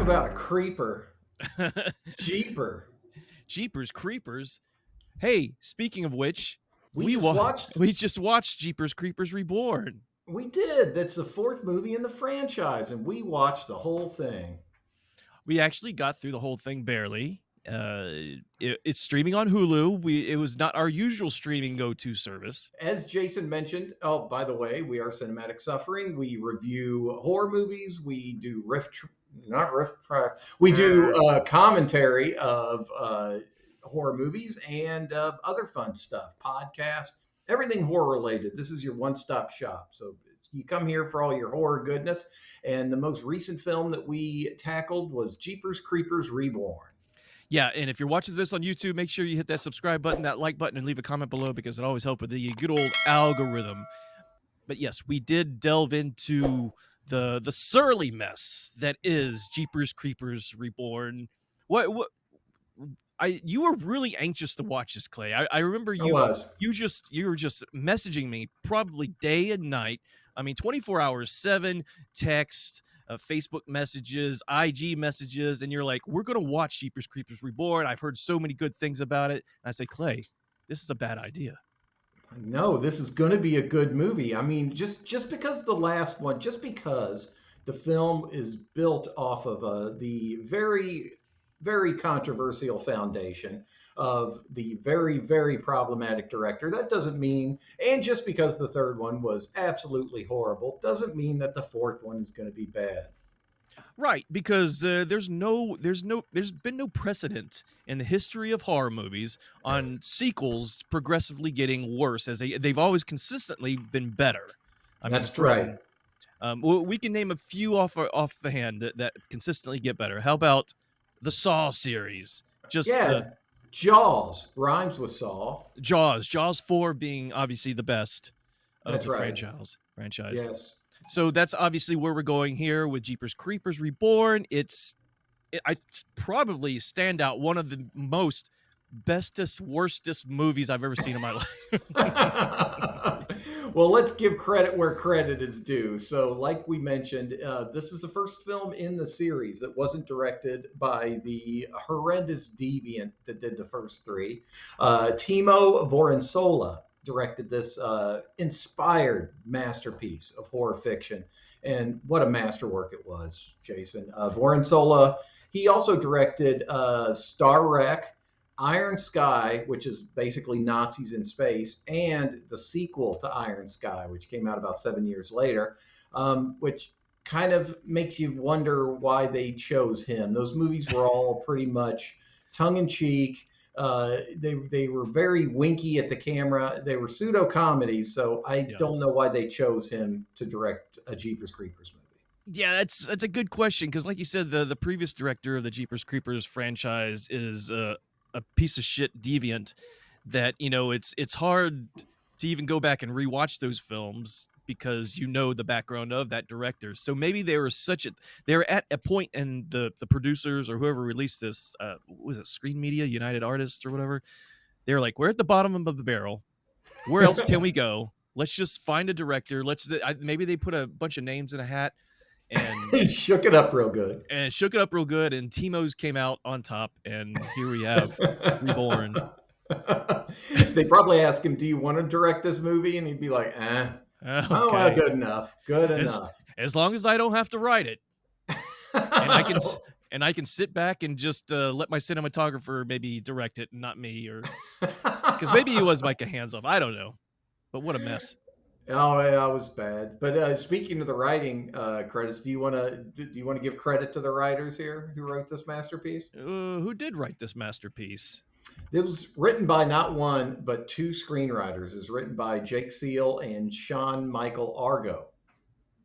about a creeper. Jeeper. Jeepers Creepers. Hey, speaking of which, We just watched. we just watched Jeepers Creepers Reborn. We did. That's the fourth movie in the franchise, and we watched the whole thing. We actually got through the whole thing barely. It's streaming on Hulu. It was not our usual streaming go-to service. As Jason mentioned, oh, by the way, we are Cinematic Suffering. We review horror movies. We do we do commentary of horror movies and other fun stuff, podcasts, everything horror related. This is your one-stop shop. So you come here for all your horror goodness. And the most recent film that we tackled was Jeepers Creepers Reborn. Yeah, and if you're watching this on YouTube, make sure you hit that subscribe button, that like button, and leave a comment below because it always helps with the good old algorithm. But yes, we did delve into the surly mess that is Jeepers Creepers Reborn. You were really anxious to watch this, Clay. I remember you were just messaging me probably day and night. I mean, 24 hours, 7 text, Facebook messages, IG messages, and you're like, we're going to watch Jeepers Creepers Reborn. I've heard so many good things about it. And I say, Clay, this is a bad idea. No, this is going to be a good movie. I mean, just because the last one, just because the film is built off of the very, very controversial foundation of the very, very problematic director, that doesn't mean, and just because the third one was absolutely horrible, doesn't mean that the fourth one is going to be bad. Right, because there's been no precedent in the history of horror movies on sequels progressively getting worse, as they've always consistently been better. That's right. We can name a few off the hand that consistently get better. How about the Saw series? Jaws rhymes with Saw. Jaws 4 being obviously the best of the franchise. Yes. So that's obviously where we're going here with Jeepers Creepers Reborn. It's probably stand out one of the most bestest, worstest movies I've ever seen in my life. Well, let's give credit where credit is due. So like we mentioned, this is the first film in the series that wasn't directed by the horrendous deviant that did the first three. Timo Vuorensola directed this inspired masterpiece of horror fiction. And what a masterwork it was, Jason. Vuorensola, he also directed Star Wreck, Iron Sky, which is basically Nazis in space, and the sequel to Iron Sky, which came out about 7 years later, which kind of makes you wonder why they chose him. Those movies were all pretty much tongue-in-cheek. They were very winky at the camera. They were pseudo comedies, so I don't know why they chose him to direct a Jeepers Creepers movie. Yeah, that's a good question because, like you said, the previous director of the Jeepers Creepers franchise is a piece of shit deviant. That it's hard to even go back and rewatch those films because the background of that director. So maybe they were at a point in the producers or whoever released this, was it Screen Media, United Artists or whatever? They're like, we're at the bottom of the barrel. Where else can we go? Let's just find a director. Maybe they put a bunch of names in a hat and shook it up real good. And Timo's came out on top. And here we have Reborn. They probably asked him, do you want to direct this movie? And he'd be like, Okay. Oh, well, good enough. As long as I don't have to write it, and I can sit back and just let my cinematographer maybe direct it, and not me, or because maybe he was like a hands off. I don't know, but what a mess. Oh, yeah, that was bad. But speaking of the writing credits, do you want to give credit to the writers here who wrote this masterpiece? Who did write this masterpiece? It was written by not one, but two screenwriters. It was written by Jake Seal and Sean Michael Argo.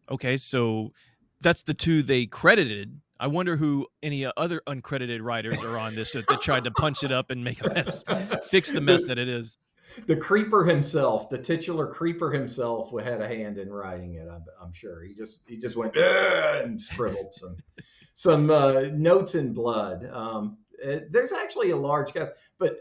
Okay, so that's the two they credited. I wonder who any other uncredited writers are on this that tried to punch it up and make a mess, fix the mess that it is. The creeper himself, the titular creeper himself, had a hand in writing it. I'm sure he just went and scribbled some notes in blood. There's actually a large cast, but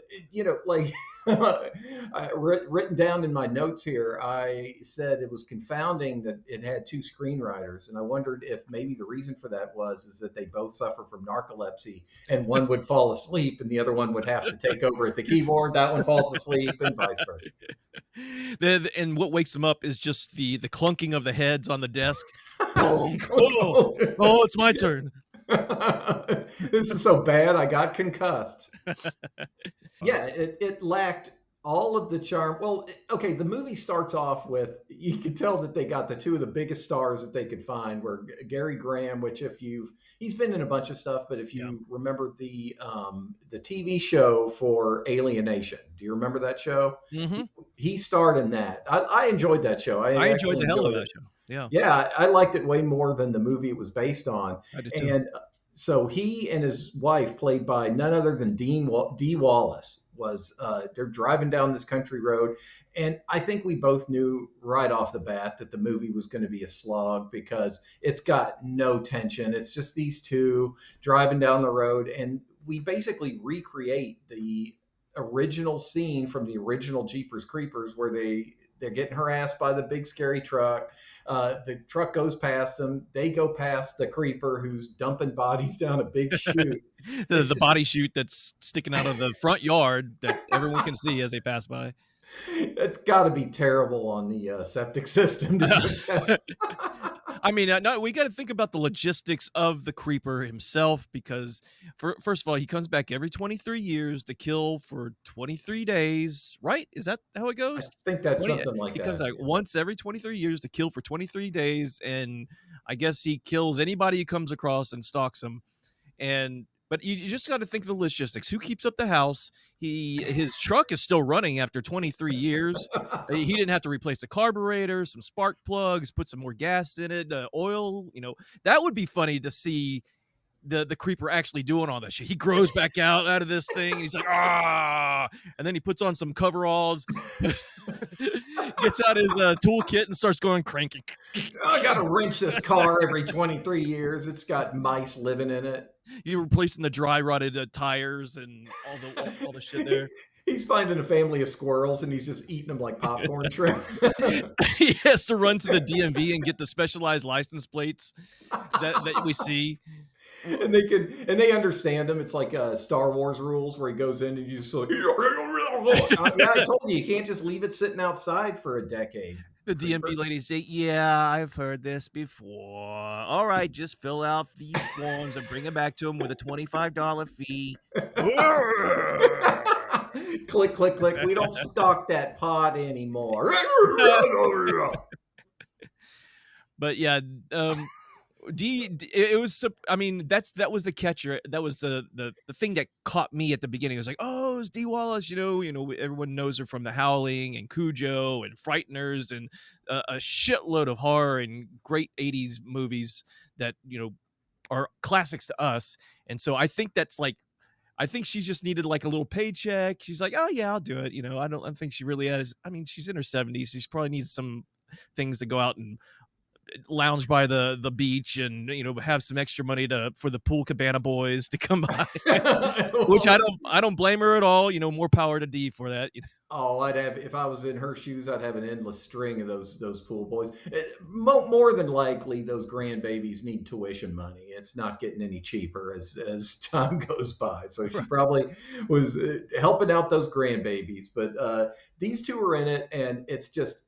Written down in my notes here, I said it was confounding that it had two screenwriters, and I wondered if maybe the reason for that was is that they both suffer from narcolepsy, and one would fall asleep, and the other one would have to take over at the keyboard. That one falls asleep, and vice versa. And what wakes them up is just the clunking of the heads on the desk. Boom. Oh, Oh, oh, it's my turn. this is so bad, I got concussed. Yeah, Funny. it lacked all of the charm. Well, okay, the movie starts off with you can tell that they got the two of the biggest stars that they could find were Gary Graham, which if you've he's been in a bunch of stuff, but if Yeah. you remember the TV show for Alienation, do you remember that show? Mm-hmm. He starred in that. I enjoyed that show. I I enjoyed actually the hell of enjoyed that it. show. Yeah, Yeah, I liked it way more than the movie it was based on. I did too. And so he and his wife, played by none other than Dee Wallace, was they're driving down this country road, and I think we both knew right off the bat that the movie was going to be a slog because it's got no tension. It's just these two driving down the road, and we basically recreate the original scene from the original Jeepers Creepers where they're getting harassed by the big scary truck. The truck goes past them. They go past the creeper who's dumping bodies down a big chute. It's The just, body chute that's sticking out of the front yard that everyone can see as they pass by. it's got to be terrible on the septic system to just have. I mean, no, we got to think about the logistics of the creeper himself because, first of all, he comes back every 23 years to kill for 23 days, right? Is that how it I goes? think that's 20, something like he comes that. out once every 23 years to kill for 23 days, and I guess he kills anybody he comes across and stalks them. And but you just got to think of the logistics. Who keeps up the house? His truck is still running after 23 years. He didn't have to replace the carburetor, some spark plugs, put some more gas in it, oil. That would be funny to see the creeper actually doing all that shit. He grows back out of this thing, and he's like, ah, and then he puts on some coveralls, gets out his toolkit, and starts going cranking. I got to wrench this car every 23 years. It's got mice living in it. You're replacing the dry rotted tires and all the shit there. He's finding a family of squirrels and he's just eating them like popcorn shrimp. He has to run to the DMV and get the specialized license plates that we see. And they understand him. It's like Star Wars rules where he goes in and you just like, yeah, I told you can't just leave it sitting outside for a decade. The Creeper. DMV lady say, "Yeah, I've heard this before. All right, just fill out these forms and bring them back to him with a $25 fee." Click, click, click. We don't stock that pod anymore. But yeah, it was. I mean, that was the catcher. That was the thing that caught me at the beginning. It was like, oh, it's Dee Wallace. Everyone knows her from The Howling and Cujo and Frighteners and a shitload of horror and great '80s movies that are classics to us. And so I think I think she just needed like a little paycheck. She's like, oh yeah, I'll do it. I don't think she really has. I mean, she's in her 70s. She probably needs some things to go out and lounge by the beach and have some extra money for the pool cabana boys to come by. Which I don't blame her at all. More power to Dee for that. Oh, I'd have if I was in her shoes. I'd have an endless string of those pool boys. More than likely, those grandbabies need tuition money. It's not getting any cheaper as time goes by. So she probably was helping out those grandbabies. But these two are in it, and it's just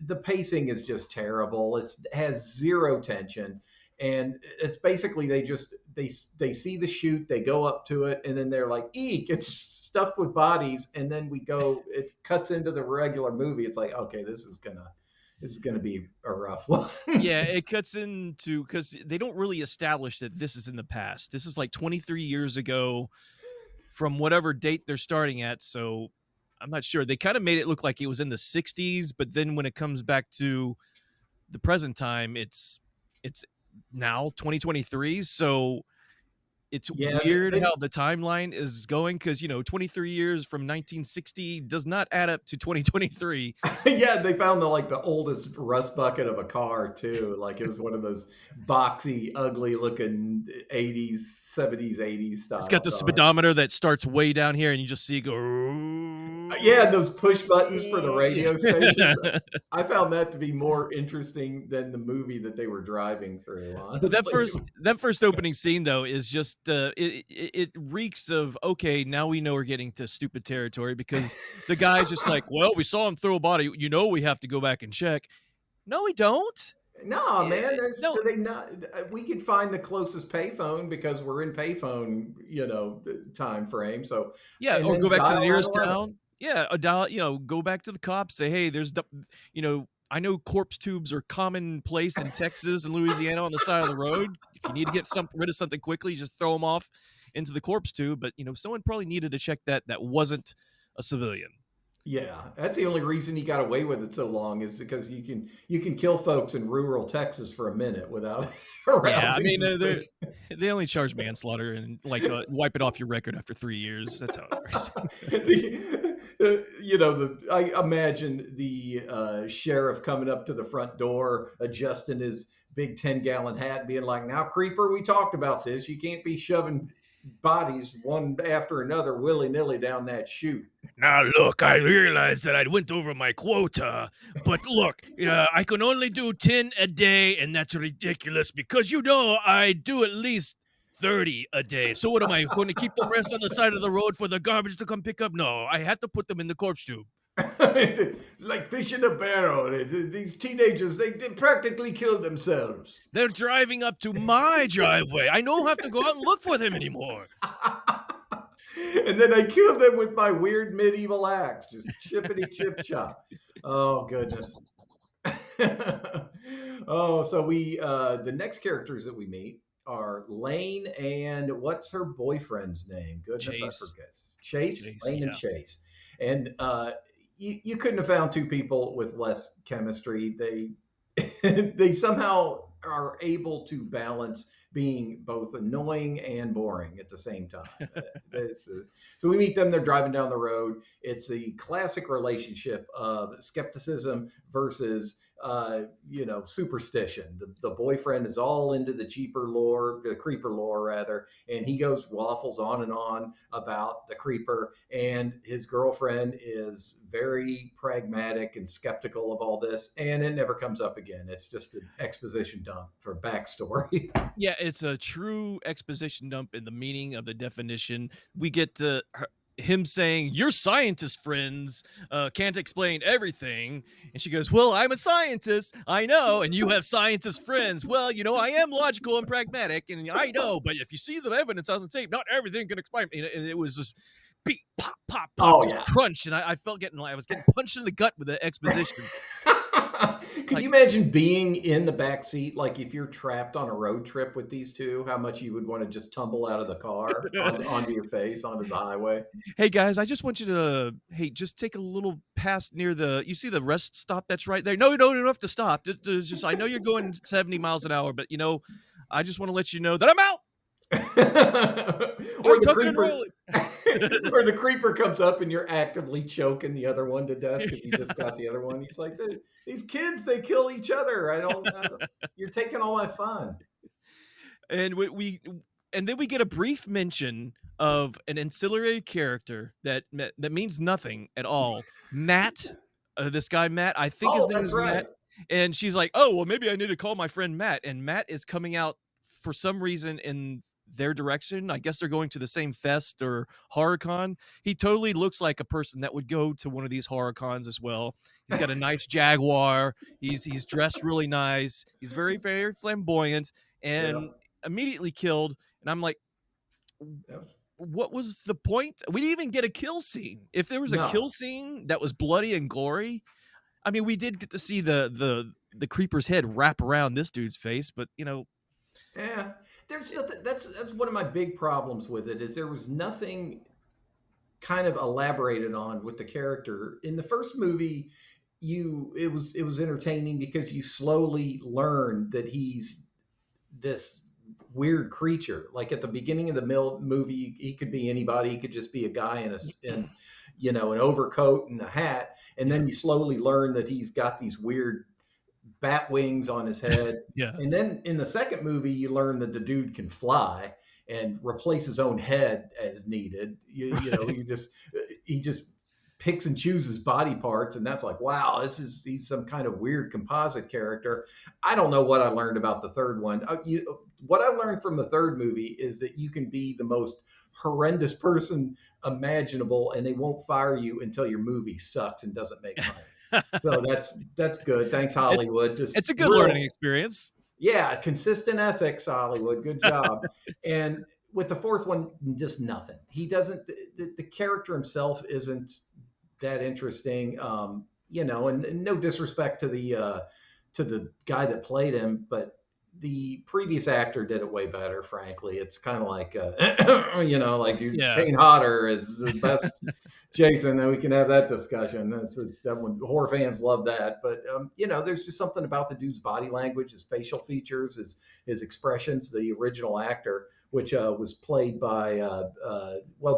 the pacing is just terrible. It has zero tension, and it's basically they see the chute, they go up to it, and then they're like, eek, it's stuffed with bodies, and then it cuts into the regular movie. It's like, okay, this is gonna be a rough one. Yeah, it cuts into because they don't really establish that this is in the past. This is like 23 years ago from whatever date they're starting at. So I'm not sure. They kind of made it look like it was in the 60s, but then when it comes back to the present time, it's now 2023. So it's Yeah, weird how the timeline is going because 23 years from 1960 does not add up to 2023. yeah, they found the oldest rust bucket of a car too. Like it was one of those boxy, ugly looking 80s, 70s, 80s It's got style the car. speedometer that starts way down here, and you just see it go. Yeah, those push buttons for the radio stations. Yeah. I found that to be more interesting than the movie that they were driving through, That honestly. first opening scene though is just it reeks of, okay, now we know we're getting to stupid territory because the guy's just like, well, we saw him throw a body, we have to go back and check. No, we don't. No, Eh, man, no. do they not? We could find the closest payphone because we're in payphone, time frame. So, Yeah, and or go then back to the dial nearest 911. town. Yeah, a dial, go back to the cops, say, "Hey, I know corpse tubes are commonplace in Texas and Louisiana on the side of the road. If you need to get rid of something quickly, you just throw them off into the corpse tube." But, someone probably needed to check that wasn't a civilian. Yeah, that's the only reason he got away with it so long is because you can kill folks in rural Texas for a minute without Yeah, I arousing mean, suspicion. they only charge manslaughter and, like, wipe it off your record after 3 years. That's how it works. I imagine the sheriff coming up to the front door, adjusting his big 10-gallon hat, and being like, "Now, Creeper, we talked about this. You can't be shoving bodies one after another willy nilly down that chute." Now, look, I realized that I went over my quota, but look, I can only do 10 a day, and that's ridiculous because, I do at least 30 a day. So what am I going to keep the rest on the side of the road for the garbage to come pick up? No, I had to put them in the corpse tube. It's like fish in a barrel. These teenagers, they practically killed themselves. They're driving up to my driveway. I don't have to go out and look for them anymore. And then I killed them with my weird medieval axe, just chippity chip chop. Oh goodness. Oh, so the next characters that we meet are Laine and what's her boyfriend's name? Goodness, I Chase. forget. Chase, Chase, Laine and yeah. Chase. And you couldn't have found two people with less chemistry. They they somehow are able to balance being both annoying and boring at the same time. So we meet them. They're driving down the road. It's the classic relationship of skepticism versus superstition. The boyfriend is all into the creeper lore rather, and he goes waffles on and on about the creeper, and his girlfriend is very pragmatic and skeptical of all this, and it never comes up again. It's just an exposition dump for backstory. Yeah, it's a true exposition dump in the meaning of the definition. We get him saying, "Your scientist friends can't explain everything," and she goes, "Well, I'm a scientist, I know, and you have scientist friends. Well, I am logical and pragmatic, and I know, but if you see the evidence on the tape, not everything can explain." And it was just beat, pop, pop, pop, Oh just yeah. crunch, and I felt I was getting punched in the gut with the exposition. Could you imagine being in the back seat, like if you're trapped on a road trip with these two, how much you would want to just tumble out of the car onto your face onto the highway? Hey guys, I just want you to just take a little pass near you see the rest stop that's right there? No, you don't have to stop. There's just, I know you're going 70 miles an hour, but I just want to let you know that I'm out. Or the creeper or the creeper comes up and you're actively choking the other one to death because he just got the other one. He's like, these kids, they kill each other. I don't you're taking all my fun. And and then we get a brief mention of an ancillary character that means nothing at all. Matt, this guy Matt, I think his Oh, name that's is right. Matt. And she's like, "Oh, well, maybe I need to call my friend Matt." And Matt is coming out for some reason in their direction. I guess they're going to the same fest or horror con. He totally looks like a person that would go to one of these horror cons as well. He's got a nice Jaguar. He's dressed really nice. He's very, very flamboyant and immediately killed. And I'm like, what was the point? We didn't even get a kill scene. If there was a kill scene that was bloody and gory, I mean, we did get to see the creeper's head wrap around this dude's face, but yeah, there's nothing. That's one of my big problems with it is there was nothing kind of elaborated on with the character in the first movie. It was entertaining because you slowly learn that he's this weird creature. Like at the beginning of the movie, he could be anybody. He could just be a guy in an overcoat and a hat, and Yeah. then you slowly learn that he's got these weird bat wings on his head. Yeah. And then in the second movie, you learn that the dude can fly and replace his own head as needed. You know, Right. he just picks and chooses body parts, and that's like, wow, he's some kind of weird composite character. I don't know what I learned about the third one. What I learned from the third movie is that you can be the most horrendous person imaginable, and they won't fire you until your movie sucks and doesn't make money. So that's good. Thanks, It's Hollywood. Just it's a good learning real, experience. yeah, consistent ethics, Hollywood. Good job. And with the fourth one, just nothing. He doesn't. The character himself isn't that interesting. And no disrespect to the guy that played him, but the previous actor did it way better. Frankly, it's kind of like like Yeah. Kane Hodder is the best Jason, then we can have that discussion. That one, horror fans love that. But there's just something about the dude's body language, his facial features, his expressions. The original actor, which was played by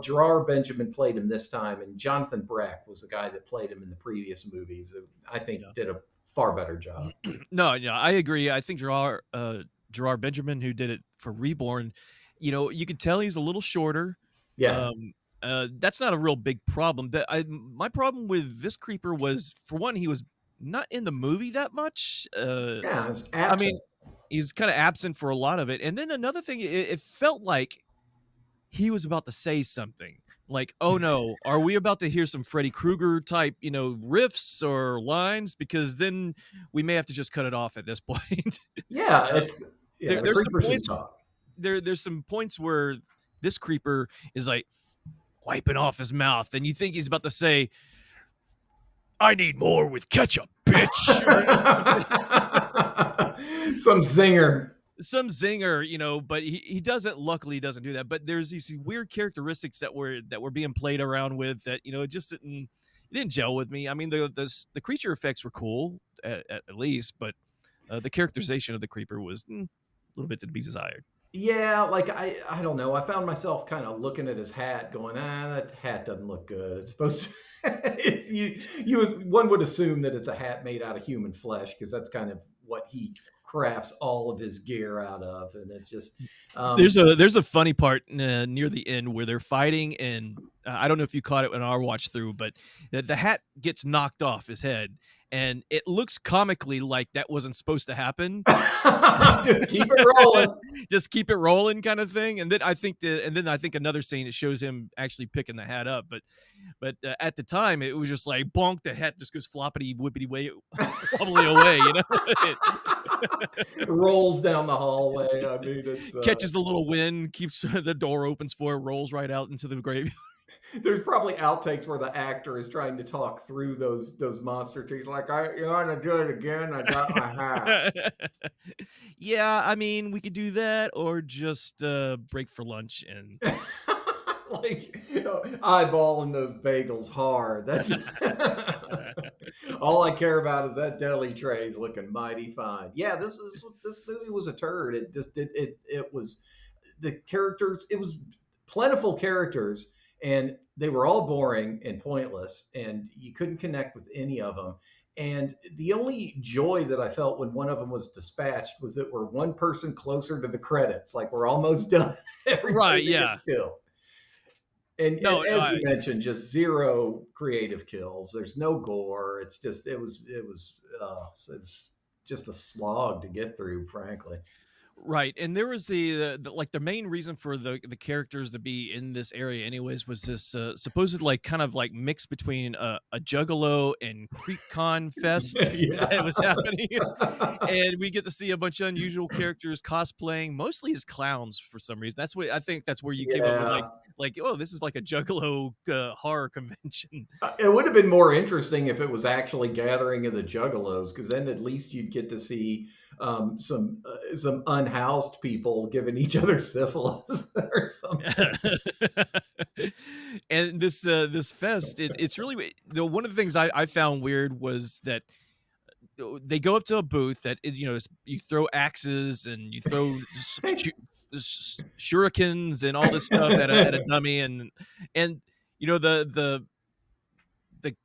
Gerard Benjamin played him this time, and Jonathan Breck was the guy that played him in the previous movies. I think Yeah. did a far better job. No, yeah, I agree. I think Gerard Benjamin, who did it for Reborn, you could tell he's a little shorter. Yeah, Um, that's not a real big problem. My problem with this creeper was, for one, he was not in the movie that much. yeah, it's I mean, absent. he's kind of absent for a lot of it. And then another thing, it felt like he was about to say something. Like, oh no, are we about to hear some Freddy Krueger type, riffs or lines? Because then we may have to just cut it off at this point. Yeah, uh, the there's some creeper should points. talk. There's some points where this creeper is like wiping off his mouth, and you think he's about to say, "I need more with ketchup, bitch," or Some zinger. some zinger, but he doesn't. Luckily, he doesn't do that. But there's these weird characteristics that were being played around with that it didn't gel with me. I mean, the creature effects were cool at least, but the characterization of the creeper was a little bit to be desired. Yeah, like I don't know. I found myself kind of looking at his hat, going, that hat doesn't look good. It's supposed to. One would assume that it's a hat made out of human flesh because that's kind of what he crafts all of his gear out of, and it's just. There's a funny part near the end where they're fighting, and I don't know if you caught it when I watched through, but the hat gets knocked off his head, and it looks comically like that wasn't supposed to happen. Just keep it rolling. Just keep it rolling, kind of thing. And then I think another scene, it shows him actually picking the hat up, but at the time it was just like bonk, the hat just goes floppity whippity way wobbly away, Rolls down the hallway. I mean, it's catches the little wind, keeps the door opens for it, rolls right out into the grave. there's probably outtakes where the actor is trying to talk through those monster trees, like, you want to do it again? I got my hat. Yeah, I mean, we could do that, or just break for lunch and Like, eyeballing those bagels hard. That's all I care about is that deli tray's looking mighty fine. Yeah, this movie was a turd. It just it was the characters. It was plentiful characters, and they were all boring and pointless, and you couldn't connect with any of them. And the only joy that I felt when one of them was dispatched was that we're one person closer to the credits. Like we're almost done. right, Everybody yeah. gets killed. And No, as you mentioned, just zero creative kills. There's no gore. It's just it's just a slog to get through, frankly. right. And there was the main reason for the characters to be in this area anyways was this supposed like kind of like mix between a juggalo and creep con fest that was happening. And we get to see a bunch of unusual characters cosplaying, mostly as clowns for some reason. I think that's where you came up with Yeah. oh, this is like a juggalo horror convention. It would have been more interesting if it was actually Gathering of the Juggalos, because then at least you'd get to see some unhoused people giving each other syphilis or something. And this fest, it's really one of the things I found weird was that they go up to a booth that you throw axes and you throw shurikens and all this stuff at a dummy, and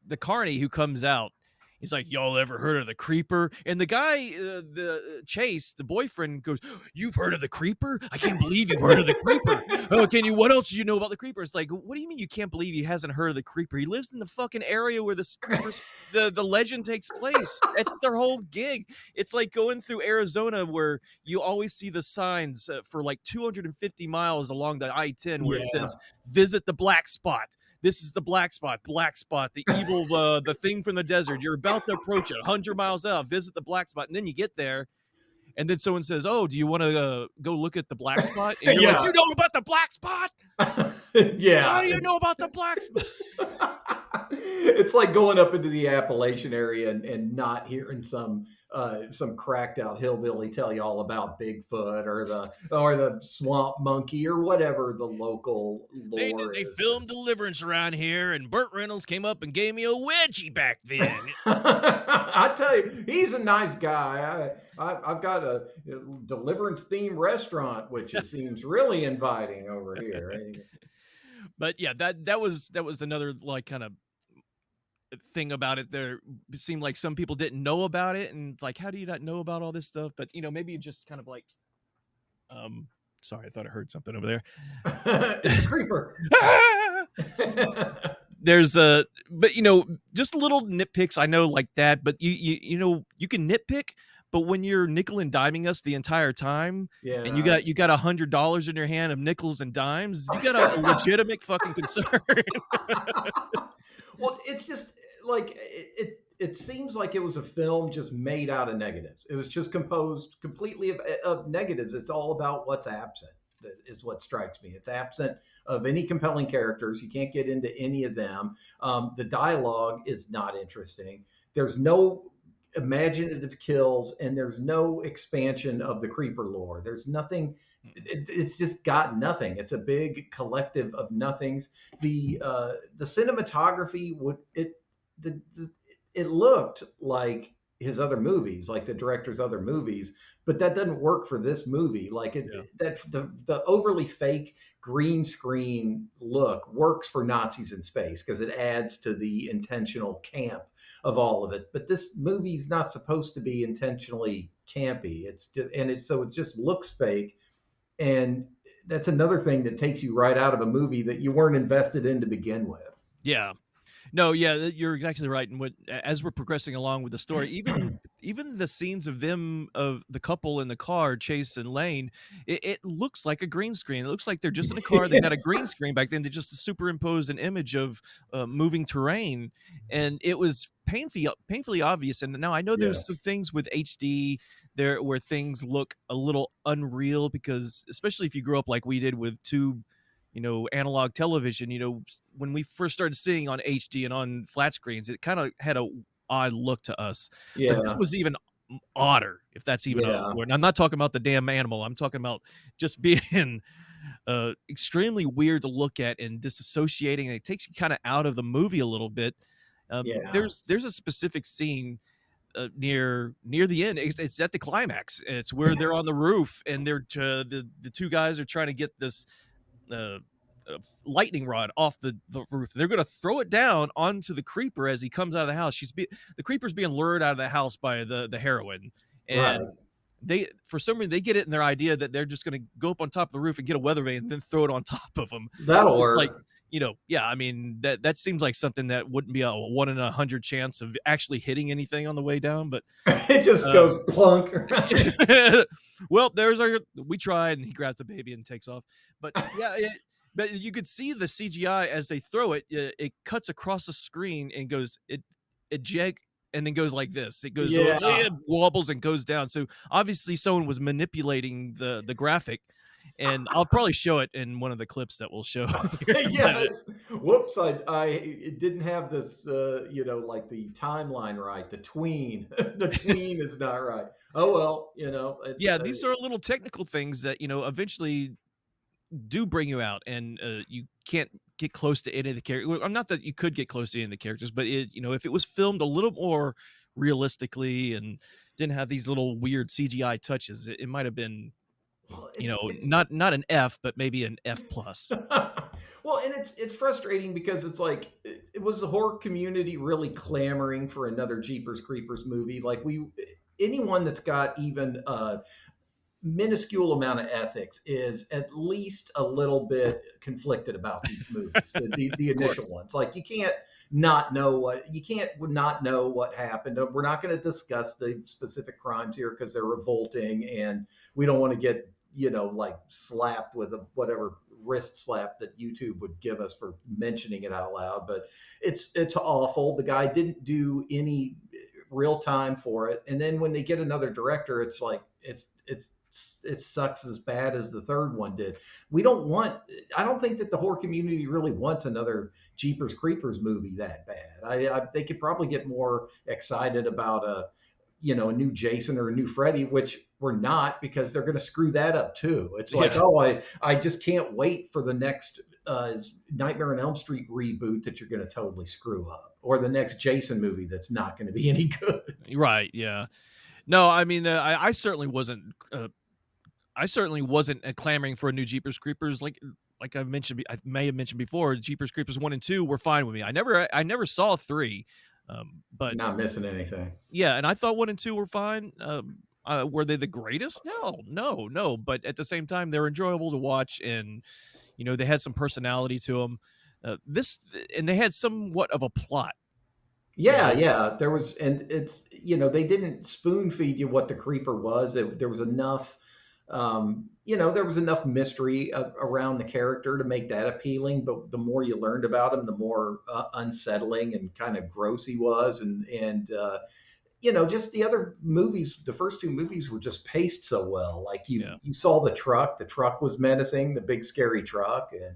the carney who comes out, he's like, y'all ever heard of the creeper? And the guy, the Chase, the boyfriend, goes, you've heard of the creeper? I can't believe you've heard of the creeper. Oh, what else do you know about the creeper? It's like, what do you mean you can't believe he hasn't heard of the creeper? He lives in the fucking area where this creepers the legend takes place. That's their whole gig. It's like going through Arizona where you always see the signs for like 250 miles along the I-10 where it Yeah. says visit the black spot. This is the black spot, the evil, the thing from the desert. You're about to approach it 100 miles out, visit the black spot. And then you get there, and then someone says, oh, do you want to go look at the black spot? And you're like, you know about the black spot? Yeah. How do you know about the black spot? It's like going up into the Appalachian area and not hearing some cracked out hillbilly tell you all about Bigfoot or the swamp monkey or whatever the local lore They is. filmed Deliverance around here, and Burt Reynolds came up and gave me a wedgie back then. I tell you, he's a nice guy. I've got a Deliverance themed restaurant, which seems really inviting over here. But yeah, that was another like kind of thing about it. There it seemed like some people didn't know about it, and it's like, how do you not know about all this stuff? But maybe you just kind of like, sorry, I thought I heard something over there. It's a creeper. There's but just little nitpicks I know like that, but you can nitpick, but when you're nickel and diming us the entire time, Yeah. and you got $100 in your hand of nickels and dimes, you got a legitimate fucking concern. Well, it's just like it seems like it was a film just made out of negatives. It was just composed completely of negatives. It's all about what's absent, is what strikes me. It's absent of any compelling characters. You can't get into any of them. The dialogue is not interesting. There's no imaginative kills, and there's no expansion of the creeper lore. There's nothing. It's just got nothing. It's a big collective of nothings. The cinematography it looked like his other movies, like the director's other movies, but that doesn't work for this movie. Like that the overly fake green screen look works for Nazis in space because it adds to the intentional camp of all of it. But this movie's not supposed to be intentionally campy. So it just looks fake, and that's another thing that takes you right out of a movie that you weren't invested in to begin with. Yeah. No, yeah, you're exactly right. And as we're progressing along with the story, even the scenes of the couple in the car, Chase and Laine, it looks like a green screen. It looks like they're just in a car. They got a green screen back then. They just superimposed an image of moving terrain, and it was painfully obvious. And now I know there's some things with HD there where things look a little unreal because, especially if you grew up like we did with tube, analog television, when we first started seeing on HD and on flat screens, it kind of had a odd look to us. Yeah. But this was even odder, if that's even a word. And I'm not talking about the damn animal. I'm talking about just being extremely weird to look at and disassociating. And it takes you kind of out of the movie a little bit. There's a specific scene near the end. It's at the climax. It's where they're on the roof and they're the two guys are trying to get this lightning rod off the roof. They're going to throw it down onto the creeper as he comes out of the house. The creeper's being lured out of the house by the heroine, and they, for some reason, they get it in their idea that they're just going to go up on top of the roof and get a weather vane and then throw it on top of them. That'll work. Like, I mean, that seems like something that wouldn't be a 1 in 100 chance of actually hitting anything on the way down, but it just goes plunk. Well, we tried, and he grabs the baby and takes off. But yeah, but you could see the CGI as they throw it. It cuts across the screen and goes it and then goes like this. It goes it wobbles and goes down. So obviously someone was manipulating the graphic. And I'll probably show it in one of the clips that we'll show. Yes. Whoops. I didn't have this, like the timeline right. The tween. The tween is not right. Oh, well, these are little technical things that, eventually do bring you out, and you can't get close to any of the characters. Well, not that you could get close to any of the characters, but if it was filmed a little more realistically and didn't have these little weird CGI touches, it might have been, Well, you know, it's not an F, but maybe an F plus. well, and it's frustrating because it's like it was the horror community really clamoring for another Jeepers Creepers movie. Like we, anyone that's got even minuscule amount of ethics is at least a little bit conflicted about these movies. The Of initial course. ones, like you can't not know what happened. We're not going to discuss the specific crimes here because they're revolting, and we don't want to get like slapped with a whatever wrist slap that YouTube would give us for mentioning it out loud. But it's awful. The guy didn't do any real time for it, and then when they get another director, it's like it sucks as bad as the third one did. We don't want. I don't think that the horror community really wants another Jeepers Creepers movie that bad. They could probably get more excited about a new Jason or a new Freddy, which we're not because they're going to screw that up too. It's like, Yeah. oh, I just can't wait for the next Nightmare on Elm Street reboot that you're going to totally screw up, or the next Jason movie that's not going to be any good. Right. Yeah. No, I mean, I certainly wasn't. I certainly wasn't clamoring for a new Jeepers Creepers. Like I've mentioned, I may have mentioned before, Jeepers Creepers 1 and 2 were fine with me. I never saw 3, but Not missing anything. yeah, and I thought 1 and 2 were fine. Were they the greatest? No, no, no. But at the same time, they're enjoyable to watch, and they had some personality to them. And they had somewhat of a plot. You Yeah, know, yeah. There was, and it's they didn't spoon feed you what the creeper was. There was enough, there was enough mystery around the character to make that appealing. But the more you learned about him, the more unsettling and kind of gross he was, and just the other movies. The first two movies were just paced so well. Like yeah, you saw the truck. The truck was menacing, the big scary truck, and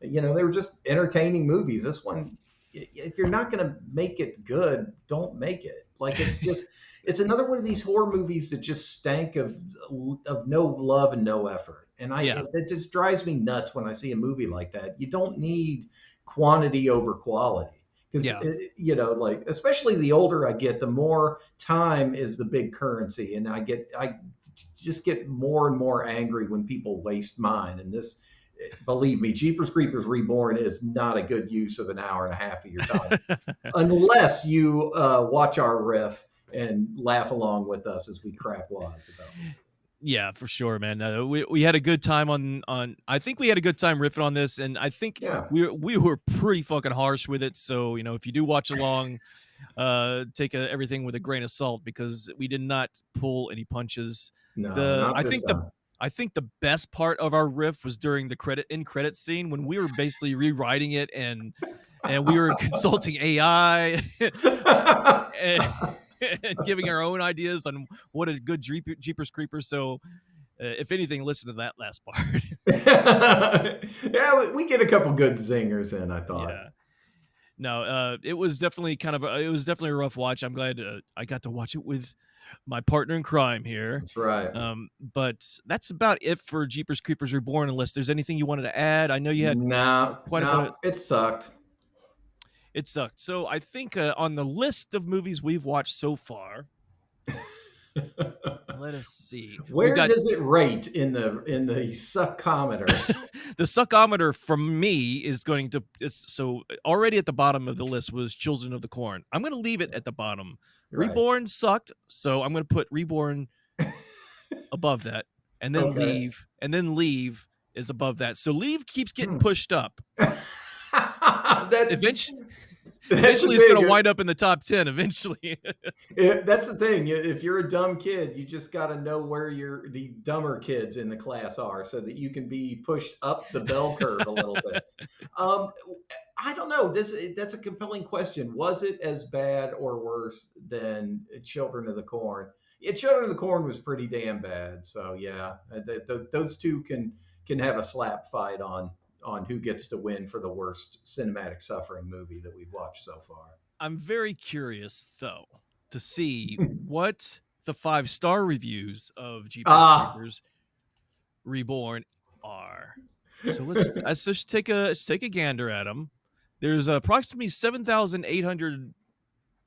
they were just entertaining movies. This one, if you're not going to make it good, don't make it. Like it's another one of these horror movies that just stank of no love and no effort. And yeah, that just drives me nuts when I see a movie like that. You don't need quantity over quality. Because yeah. like especially the older I get, the more time is the big currency, and I just get more and more angry when people waste mine. And this, believe me, Jeepers Creepers Reborn is not a good use of an hour and a half of your time, unless you watch our riff and laugh along with us as we crap wise about it. Yeah, for sure, man. We had a good time on. I think we had a good time riffing on this, and I think Yeah, we were pretty fucking harsh with it. So if you do watch along, take everything with a grain of salt because we did not pull any punches. no, The not this time. I think the best part of our riff was during the credit scene when we were basically rewriting it and we were consulting AI and, and giving our own ideas on what a good Jeepers Creepers. So, if anything, listen to that last part. Yeah, we get a couple good zingers in, I thought. Yeah. No, it was definitely it was definitely a rough watch. I'm glad I got to watch it with my partner in crime here. That's right. But that's about it for Jeepers Creepers Reborn. Unless there's anything you wanted to add, I know you had No, quite a bit of. no, it sucked. It sucked. So I think on the list of movies we've watched so far, let us see. We've Where got does it rate in the suckometer? the suckometer from me is going to so already at the bottom of the list was Children of the Corn. I'm going to leave it at the bottom. Right. Reborn sucked, so I'm going to put Reborn above that, and then Okay. Leave is above that. So Leave keeps getting pushed up. that's Eventually, that's the it's going to thing. wind up in the top 10 eventually. That's the thing. If you're a dumb kid, you just got to know where the dumber kids in the class are, so that you can be pushed up the bell curve a little bit. Um, I don't know. That's a compelling question. Was it as bad or worse than Children of the Corn? Yeah, Children of the Corn was pretty damn bad. So yeah, those two can have a slap fight on who gets to win for the worst cinematic suffering movie that we've watched so far. I'm very curious though to see what the 5-star reviews of Jeepers Ah, Creepers Reborn are. So let's just take a gander at them. There's approximately 7,800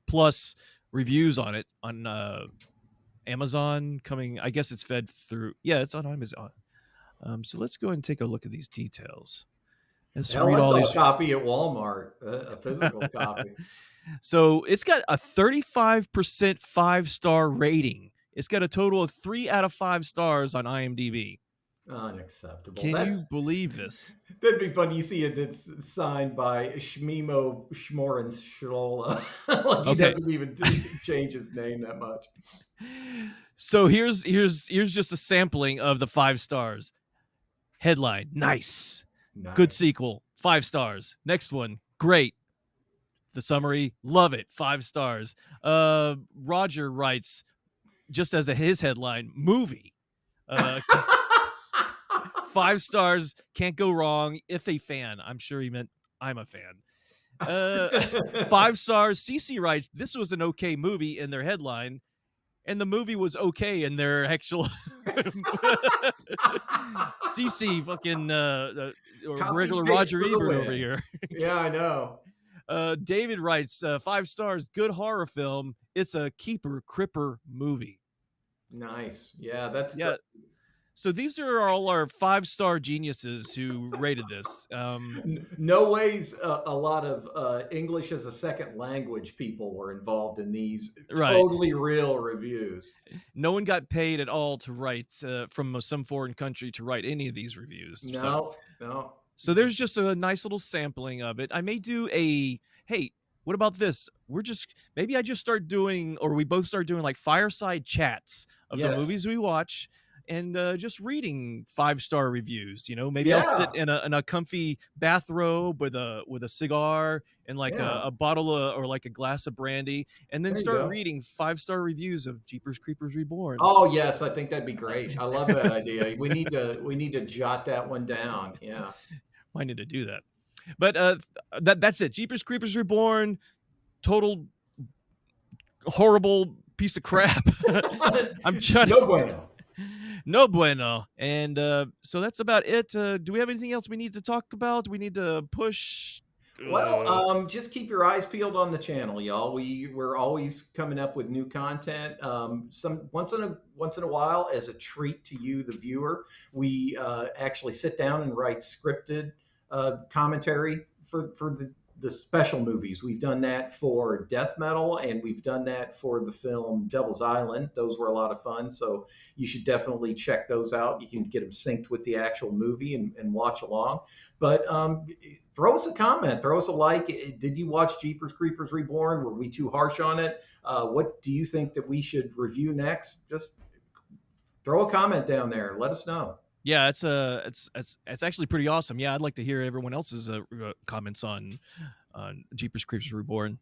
plus reviews on it on Amazon coming. I guess it's fed through. Yeah, it's on Amazon. So let's go and take a look at these details. Let's Hell, read I all saw a these. copy at Walmart, a physical copy. So it's got a 35% 5-star rating. It's got a total of 3 out of 5 stars on IMDb. Unacceptable. Can you believe this? That'd be funny. You see it. It's signed by Shmimo Shmorensola. Like he Okay. doesn't even change his name that much. So here's just a sampling of the 5 stars. Headline: nice. Good sequel, 5 stars. Next one, great. The summary: love it, 5 stars. Roger writes, just as his headline, movie. 5 stars, can't go wrong. If a fan, I'm sure he meant I'm a fan. 5 stars. CC writes, this was an okay movie in their headline, and the movie was okay in their actual. CC fucking regular Roger Ebert over here. Yeah, I know. David writes, 5 stars, good horror film. It's a Creeper movie. Nice. Yeah, that's yeah. Great. So these are all our 5-star geniuses who rated this. No ways a lot of English as a second language people were involved in these totally real reviews. No one got paid at all to write from some foreign country to write any of these reviews. No. So there's just a nice little sampling of it. I may do hey, what about this? Maybe I just start doing, or we both start doing like fireside chats of the movies we watch. And just reading 5-star reviews, maybe I'll sit in a comfy bathrobe with a cigar and like a bottle or like a glass of brandy, and then start reading 5-star reviews of Jeepers Creepers Reborn. Oh yes, I think that'd be great. I love that idea. We need to jot that one down. Yeah, I need to do that. But that's it. Jeepers Creepers Reborn, total horrible piece of crap. I'm trying. No bueno. No bueno. And so that's about it. Do we have anything else we need to talk about? Do we need to push? Well, just keep your eyes peeled on the channel, y'all. We're always coming up with new content. Once in a while, as a treat to you, the viewer, we actually sit down and write scripted commentary for the special movies. We've done that for Death Metal, and we've done that for the film Devil's Island. Those were a lot of fun, so you should definitely check those out. You can get them synced with the actual movie and watch along. But throw us a comment, throw us a like. Did you watch Jeepers Creepers Reborn? Were we too harsh on it? What do you think that we should review next? Just throw a comment down there and let us know. Yeah, it's actually pretty awesome. Yeah, I'd like to hear everyone else's comments on Jeepers Creepers Reborn.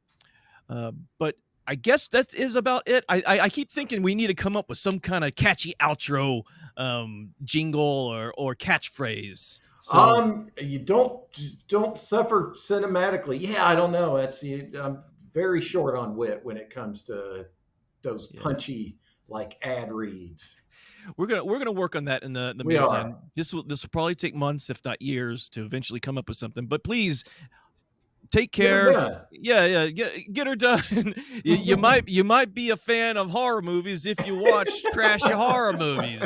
But I guess that is about it. I keep thinking we need to come up with some kind of catchy outro jingle or catchphrase. So, you don't suffer cinematically. Yeah, I don't know. I'm very short on wit when it comes to those punchy like ad reads. We're gonna work on that in the meantime. This will probably take months, if not years, to eventually come up with something. But please take care. Get her done. you might be a fan of horror movies if you watch trashy horror movies.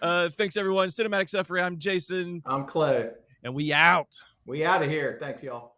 Thanks everyone. Cinematic Suffering. I'm Jason. I'm Clay. And we out. We out of here. Thanks, y'all.